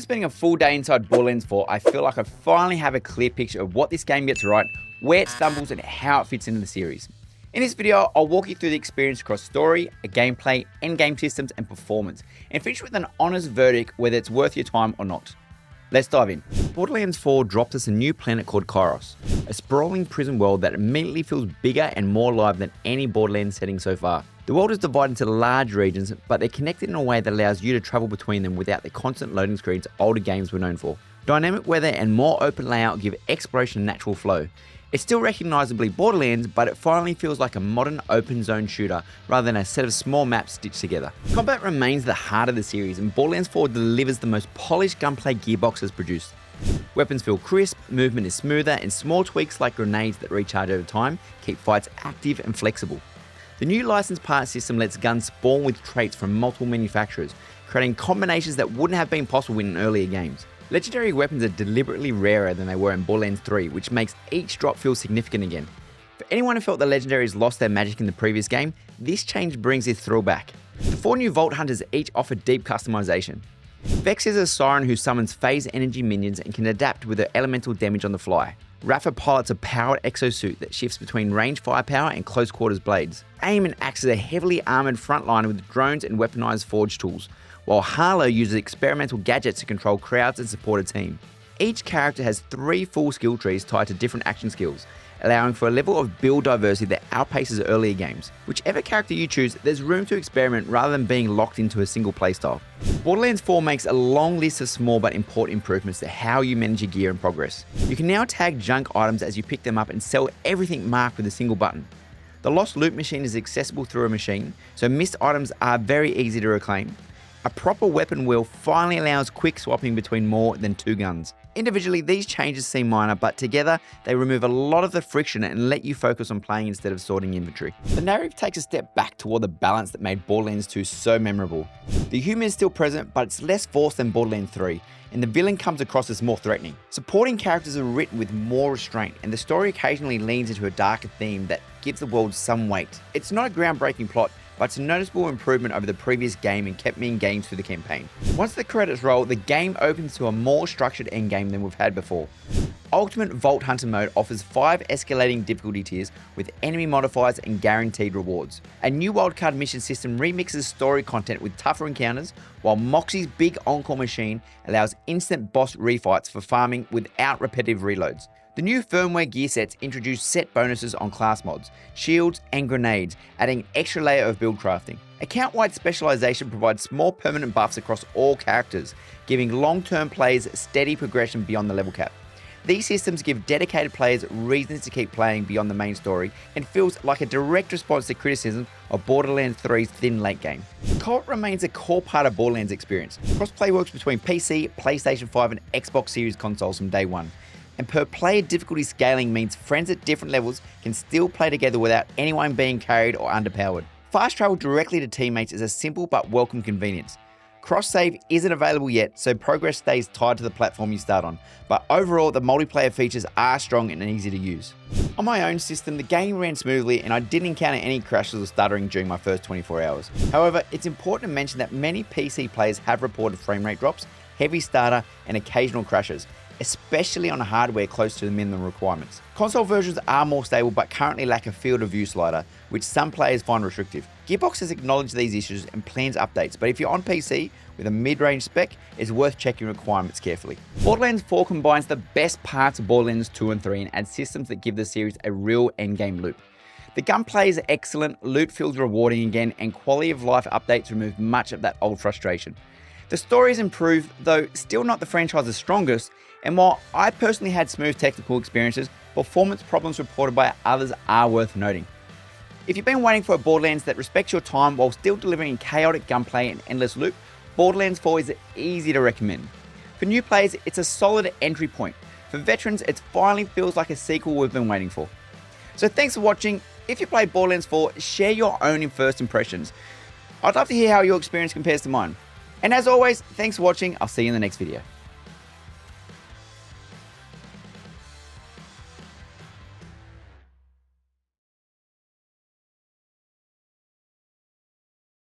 spending a full day inside Borderlands 4, I feel like I finally have a clear picture of what this game gets right, where it stumbles, and how it fits into the series. In this video, I'll walk you through the experience across story, gameplay, endgame systems, and performance, and finish with an honest verdict whether it's worth your time or not. Let's dive in. Borderlands 4 dropped us a new planet called Kairos, a sprawling prison world that immediately feels bigger and more alive than any Borderlands setting so far. The world is divided into large regions, but they're connected in a way that allows you to travel between them without the constant loading screens older games were known for. Dynamic weather and more open layout give exploration a natural flow. It's still recognisably Borderlands, but it finally feels like a modern open zone shooter rather than a set of small maps stitched together. Combat remains the heart of the series, and Borderlands 4 delivers the most polished gunplay Gearbox has produced. Weapons feel crisp, movement is smoother, and small tweaks like grenades that recharge over time keep fights active and flexible. The new licensed parts system lets guns spawn with traits from multiple manufacturers, creating combinations that wouldn't have been possible in earlier games. Legendary weapons are deliberately rarer than they were in Borderlands 3, which makes each drop feel significant again. For anyone who felt the legendaries lost their magic in the previous game, this change brings this thrill back. The 4 new Vault Hunters each offer deep customization. Vex is a siren who summons phase energy minions and can adapt with her elemental damage on the fly. Rafa pilots a powered exosuit that shifts between range firepower and close quarters blades. Eamon acts as a heavily armoured frontliner with drones and weaponized forge tools, while Harlow uses experimental gadgets to control crowds and support a team. Each character has 3 full skill trees tied to different action skills, allowing for a level of build diversity that outpaces earlier games. Whichever character you choose, there's room to experiment rather than being locked into a single playstyle. Borderlands 4 makes a long list of small but important improvements to how you manage your gear and progress. You can now tag junk items as you pick them up and sell everything marked with a single button. The Lost Loot machine is accessible through a machine, so missed items are very easy to reclaim. A proper weapon wheel finally allows quick swapping between more than 2 guns. Individually, these changes seem minor, but together they remove a lot of the friction and let you focus on playing instead of sorting inventory. The narrative takes a step back toward the balance that made Borderlands 2 so memorable. The humor is still present, but it's less forced than Borderlands 3, and the villain comes across as more threatening. Supporting characters are written with more restraint, and the story occasionally leans into a darker theme that gives the world some weight. It's not a groundbreaking plot, but it's a noticeable improvement over the previous game and kept me engaged through the campaign. Once the credits roll, the game opens to a more structured endgame than we've had before. Ultimate Vault Hunter mode offers 5 escalating difficulty tiers with enemy modifiers and guaranteed rewards. A new wildcard mission system remixes story content with tougher encounters, while Moxie's big encore machine allows instant boss refights for farming without repetitive reloads. The new firmware gear sets introduce set bonuses on class mods, shields, and grenades, adding an extra layer of build crafting. Account-wide specialization provides small permanent buffs across all characters, giving long-term players steady progression beyond the level cap. These systems give dedicated players reasons to keep playing beyond the main story and feels like a direct response to criticism of Borderlands 3's thin late game. Co-op remains a core part of Borderlands experience. Crossplay works between PC, PlayStation 5 and Xbox Series consoles from day one. And per player difficulty scaling means friends at different levels can still play together without anyone being carried or underpowered. Fast travel directly to teammates is a simple but welcome convenience. Cross-save isn't available yet, so progress stays tied to the platform you start on, but overall the multiplayer features are strong and easy to use. On my own system, the game ran smoothly and I didn't encounter any crashes or stuttering during my first 24 hours. However, it's important to mention that many PC players have reported frame rate drops, heavy starter, and occasional crashes, especially on hardware close to the minimum requirements. Console versions are more stable but currently lack a field of view slider, which some players find restrictive. Gearbox has acknowledged these issues and plans updates, but if you're on PC with a mid-range spec, it's worth checking requirements carefully. Borderlands 4 combines the best parts of Borderlands 2 and 3 and adds systems that give the series a real endgame loop. The gunplay is excellent, loot feels rewarding again, and quality of life updates remove much of that old frustration. The story is improved, though still not the franchise's strongest, and while I personally had smooth technical experiences, performance problems reported by others are worth noting. If you've been waiting for a Borderlands that respects your time while still delivering chaotic gunplay and endless loop, Borderlands 4 is easy to recommend. For new players, it's a solid entry point. For veterans, it finally feels like a sequel we've been waiting for. So thanks for watching. If you played Borderlands 4, share your own first impressions. I'd love to hear how your experience compares to mine. And as always, thanks for watching. I'll see you in the next video.